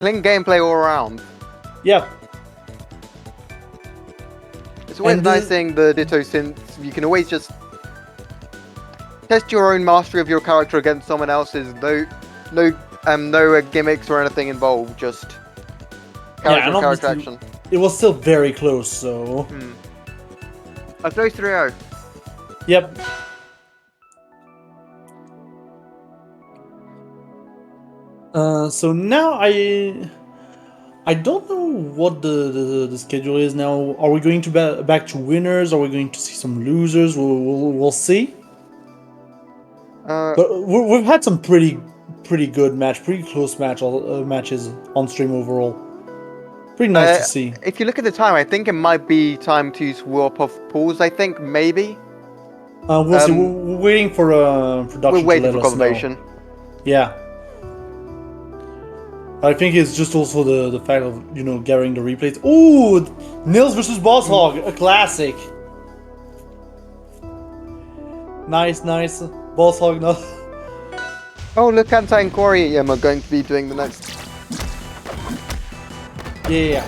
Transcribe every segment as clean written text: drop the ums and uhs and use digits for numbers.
Clean gameplay all around. Yep. It's always nice seeing the Ditto, since you can always just test your own mastery of your character against someone else's. No gimmicks or anything involved. Just character action. It was still very close, so. A close 3-0. Yep. So now I don't know what the schedule is now. Are we going to back to winners? Are we going to see some losers? We'll see. But we've had some pretty good pretty close matches on stream overall. Pretty nice to see. If you look at the time, I think it might be time to swap off pools. I think maybe. We'll see. We're waiting for production. We're waiting for confirmation. Yeah. I think it's just also the fact of, getting the replays. Ooh! Nils versus Boss Hog, a classic. Nice. Boss Hog, no. Oh, look, Anti and Quarry are going to be doing the next. Yeah.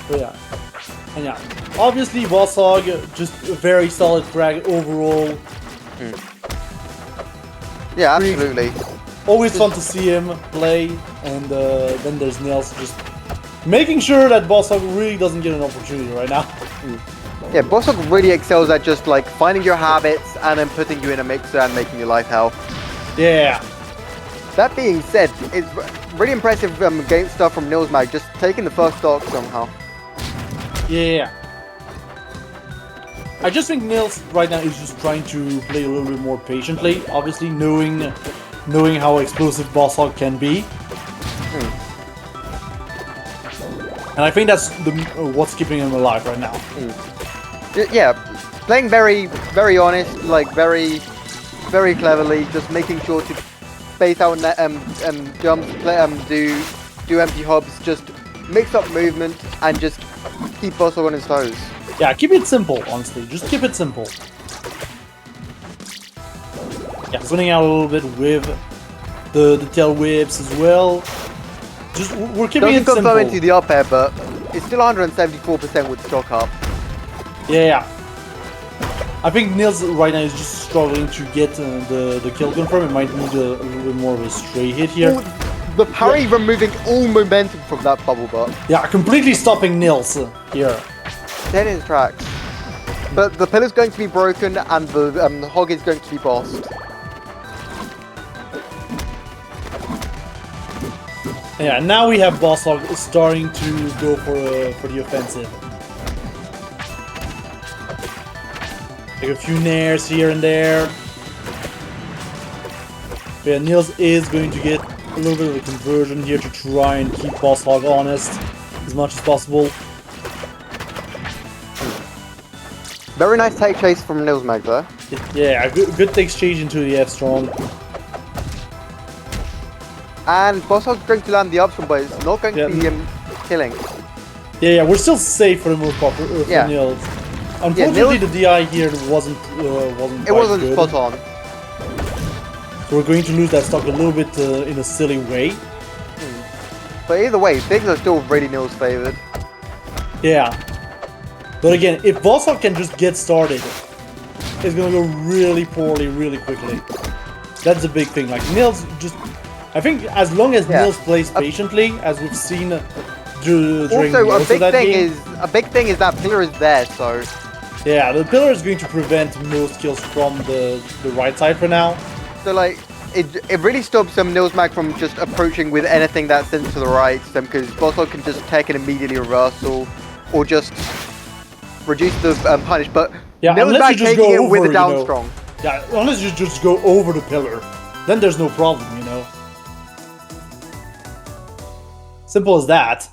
Yeah. And yeah. Obviously, Boss Hog, just a very solid frag overall. Yeah, absolutely. Always fun to see him play, and then there's Nils just making sure that Boss Hog really doesn't get an opportunity right now. Yeah, Boss Hog really excels at just like finding your habits and then putting you in a mixer and making your life hell. Yeah. That being said, it's really impressive game stuff from Nilsmag, just taking the first stock somehow. Yeah. I just think Nils right now is just trying to play a little bit more patiently, obviously knowing how explosive Boss Hog can be. And I think that's what's keeping him alive right now. Yeah, playing very, very honest, like very cleverly, just making sure to space out jumps, do empty hobs, just mix up movement and just keep Boss Hog on his toes. Yeah, keep it simple, honestly. Just keep it simple. Yeah, swinging out a little bit with the tail whips as well. Just we're keeping it simple. Doesn't go into the up air, but it's still 174% with stock up. Yeah. I think Nils right now is just struggling to get the kill confirm. It might need a little bit more of a stray hit here. The parry removing all momentum from that bubble butt. Yeah, completely stopping Nils here. Dead in his tracks. But the pillar's going to be broken and the hog is going to be bossed. Yeah, now we have Boss Hog starting to go for the offensive. Like a few nairs here and there. But yeah, Nils is going to get a little bit of a conversion here to try and keep Boss Hog honest as much as possible. Very nice take chase from Nilsmag there. Yeah, good takes change into the F-Strong. And Boss Hog's going to land the upstrong, but it's not going to be killing. Yeah, we're still safe for the most part for Nils. Unfortunately, the DI here wasn't good. Spot on. So we're going to lose that stock a little bit in a silly way. But either way, things are still really Nils favored. Yeah. But again, if Boss Hog can just get started, it's gonna go really poorly, really quickly. That's a big thing. Like Nils just, I think as long as Nils plays patiently, as we've seen during most of that game. A big thing is that pillar is there, so. Yeah, the pillar is going to prevent most kills from the right side for now. So like, it really stops Nilsmag from just approaching with anything that's sent to the right, because Boss Hog can just take an immediately reversal, or just reduce the punish, but Nilsmag taking it with a down strong. Yeah, unless you just go over the pillar, then there's no problem, Simple as that.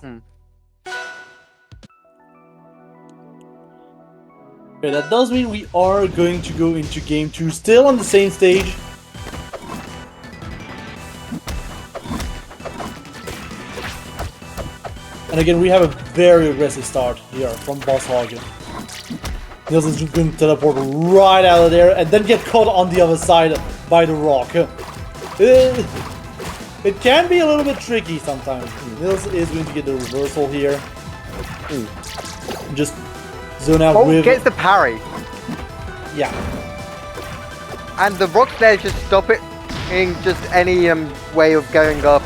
Okay, that does mean we are going to go into game 2, still on the same stage. And again, we have a very aggressive start here from Boss Hog. Nils is just going to teleport right out of there and then get caught on the other side by the rock. It can be a little bit tricky sometimes. Nils is going to get the reversal here. Just zone out with... gets the parry. Yeah. And the rocks there just stop it in just any way of going up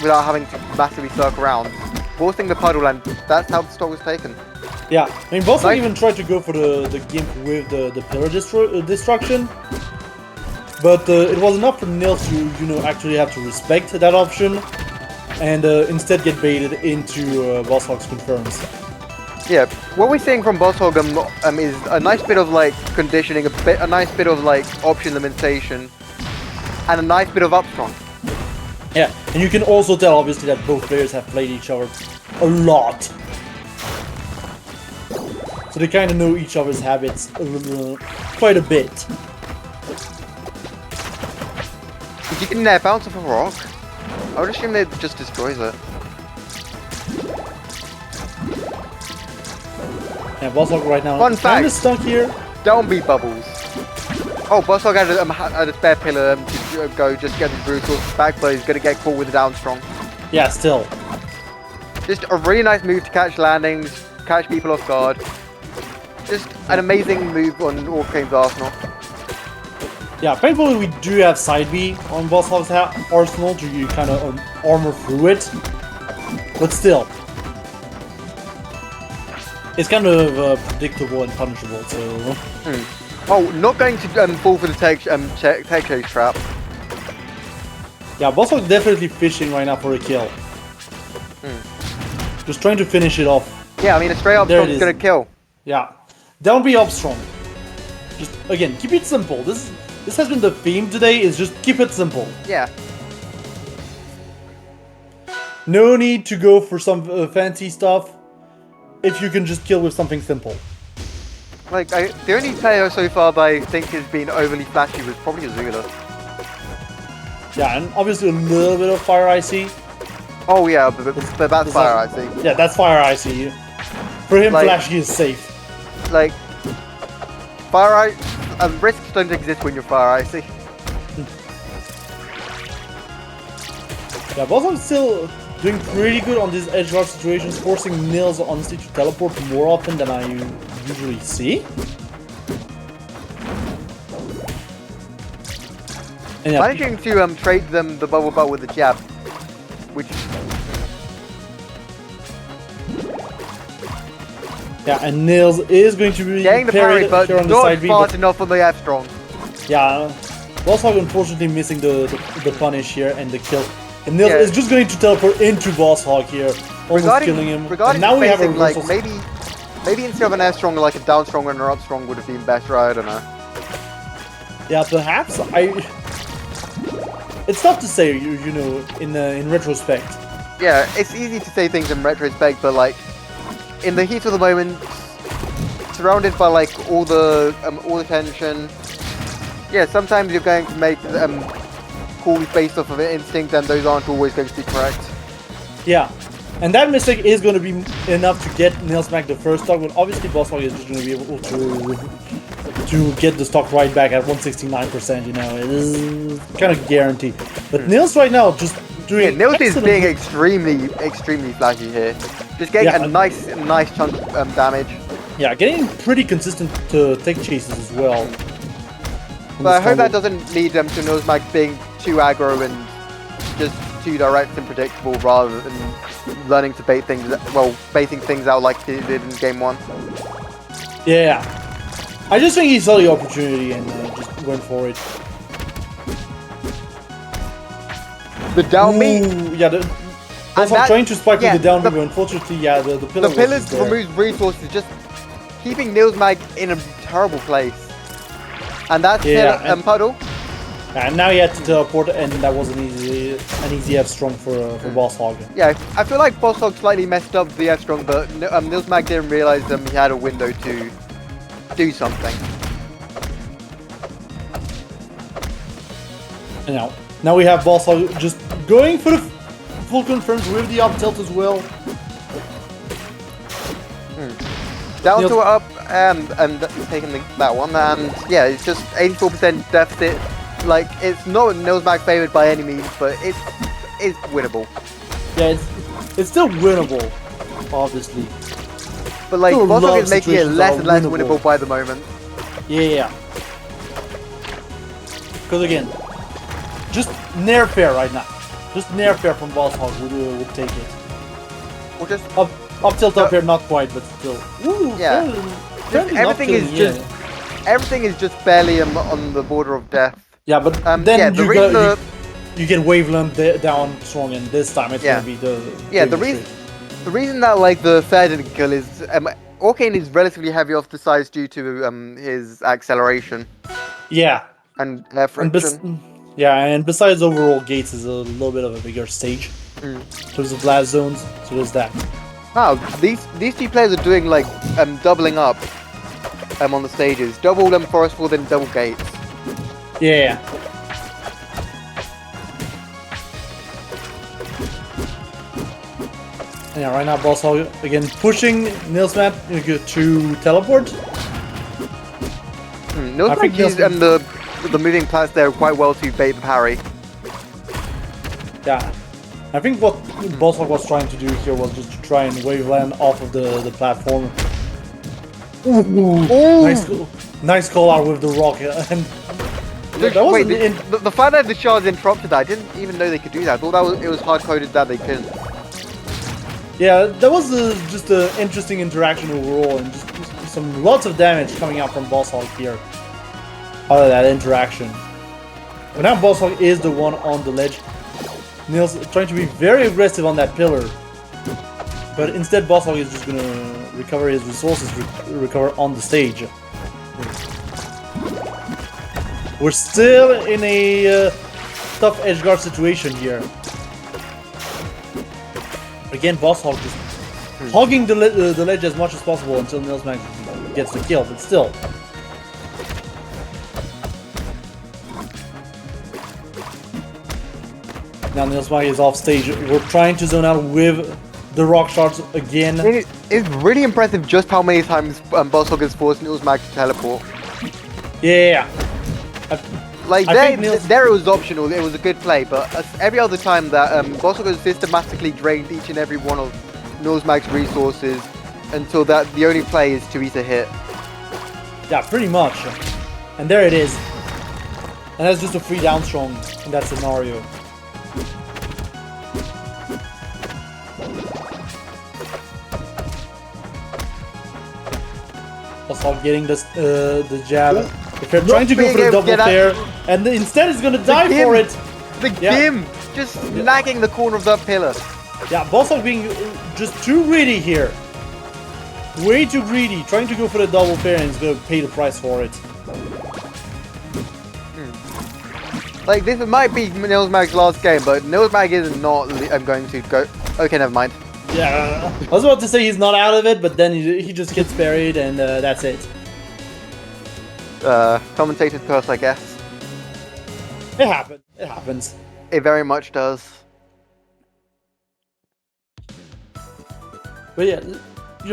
without having to massively circle around. Forcing the puddle, and that's how the stock was taken. Yeah, I mean, Bossog even tried to go for the gimp with the pillar destruction. But it was enough for Nils to, you know, actually have to respect that option. And instead get baited into Bosshog's confirms. Yeah, what we're seeing from Bosshog is a nice bit of like conditioning, a nice bit of like option limitation, and a nice bit of upstrong. Yeah, and you can also tell obviously that both players have played each other a lot. So they kind of know each other's habits quite a bit. Did you get in there, bounce off a rock? I would assume that just destroys it. Yeah, Bosshog right now Fun kind of fact. stuck here. Don't be bubbles. Oh, Bosshog had a spare pillar to go just get his brutal back, but he's going to get caught with a down strong. Yeah, still. Just a really nice move to catch landings, catch people off guard. Just an amazing move on Orkane's arsenal. Yeah, thankfully we do have side B on Bosshog's arsenal to kind of armor through it. But still. It's kind of predictable and punishable, so... Oh, not going to fall for the tech chase trap. Yeah, Bosshog definitely fishing right now for a kill. Just trying to finish it off. Yeah, I mean, a straight up strong is going to kill. Yeah. Don't be up strong. Just, again, keep it simple. This has been the theme today, is just keep it simple. Yeah. No need to go for some fancy stuff if you can just kill with something simple. Like, the only player so far that I think has been overly flashy was probably Azula. Yeah, and obviously a little bit of Fire IC. Oh yeah, but that's Fire IC. Yeah, that's Fire IC. For him, like, flashy is safe. Like, Fire IC... risks don't exist when you're Fire IC. Yeah, Bosshog's still doing pretty good on these edge guard situations, forcing Nils honestly to teleport more often than I usually see. And yeah, Managing to trade them the bubble butt with the jab, which... yeah, and Nils is going to be getting the parry, but here on the not side B, fast enough on the F strong. yeah, Bosshog unfortunately missing the punish here and the kill. And Nils is just going to teleport into Bosshog here, almost killing him. And now we have a reversal. Like, maybe instead of an F strong, like a down strong and an up strong would have been better. I don't know. Yeah, perhaps. It's tough to say, you know, in retrospect. Yeah, it's easy to say things in retrospect, but like in the heat of the moment, surrounded by like all the tension. Yeah, sometimes you're going to make calls based off of instinct, and those aren't always going to be correct. Yeah, and that mistake is going to be enough to get Nilsmag the first stock, but obviously Bosshog is just going to be able to get the stock right back at 169%, you know, it is kind of guaranteed. But Nils right now just doing Nils is being extremely flashy here. Just getting a nice chunk of damage. Yeah, getting pretty consistent tech chases as well. But I hope that doesn't lead them to Nilsmag being too aggro and just too direct and predictable, rather than learning to baiting things out like he did in game 1. Yeah, I just think he saw the opportunity and just went for it. The down B. Yeah, also trying to spike with the down B, but unfortunately, yeah, the pillar. The pillars removes resources, just keeping Nilsmag in a terrible place. And that's puddle. And now he had to teleport, and that was an easy F strong for Bosshog. Yeah, I feel like Bosshog slightly messed up the F strong, but Nilsmag didn't realize he had a window to do something. And now we have Bosshog just going for the full confirms with the up tilt as well. Down to up and taking that one, and yeah, it's just 84% deficit. Like, it's not Nilsmag favored by any means, but it's is winnable. Yeah, it's still winnable, obviously. But like, Still a lot Bosok of is making it situations less are and less winnable. winnable by the moment. Yeah. Because again, just Nair fair right now. Just Nair fair from Boss Hog would take it. Or just Up tilt up here, not quite, but still. Ooh, Yeah. fairly not everything is killing, just yeah. everything is just barely on the border of death. Yeah, but Yeah, then the you reason go you get Waveland down strong, and this time it's Yeah. gonna be the Yeah, big retreat. the reason that like the fair didn't kill is Orcane is relatively heavy off the sides due to his acceleration Yeah, and air and friction. and besides, overall Gates is a little bit of a bigger stage in terms of blast zones, so there's that. Wow, these two players are doing like doubling up on the stages, double forest wall then double gates. Yeah. Yeah, right now Boss Hog again pushing Nilsmag to teleport. Nilsmag think used Nilsmag- the moving plants there quite well to bait the parry. Yeah. I think what Boss Hog was trying to do here was just to try and waveland off of the platform. Ooh. Nice call out with the rock. And that wasn't the fact that the shards interrupted that, I didn't even know they could do that. I thought it was hard coded that they couldn't. Yeah, that was just an interesting interaction overall, and just lots of damage coming out from Boss Hog here. Out of that interaction. But now Boss Hog is the one on the ledge. Nils trying to be very aggressive on that pillar. But instead Boss Hog is just gonna recover his resources, recover on the stage. We're still in a tough edgeguard situation here. Again, Boss Hog just hogging the ledge as much as possible until Nilsmag gets the kill, but still. Now Nilsmag is off stage. We're trying to zone out with the rock shards again. It's really impressive just how many times Boss Hog has forced Nilsmag to teleport. Yeah. Like there it was optional, it was a good play, but every other time that Boss Hog has systematically drained each and every one of Nilsmag's resources until that the only play is to eat a hit. Yeah, pretty much. And there it is. And that's just a free down strong in that scenario. Boss Hog getting the jab. If they're trying to go for the double fair, and instead he's gonna die for it. The Gim! Just snagging the corner of that pillar. Yeah, Boss Hog being just too greedy here. Way too greedy, trying to go for the double fair, and he's gonna pay the price for it. Like, this might be Nilsmag's last game, but Nilsmag is not going to go... Okay, never mind. Yeah, I was about to say he's not out of it, but then he just gets buried, and that's it. Commentator's curse, I guess. It happens. It happens. It very much does. But yeah,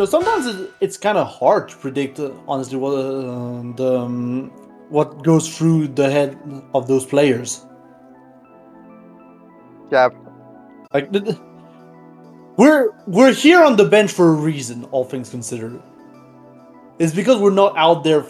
sometimes it's kind of hard to predict, honestly, what goes through the head of those players. Yeah. Like, we're here on the bench for a reason, all things considered. It's because we're not out there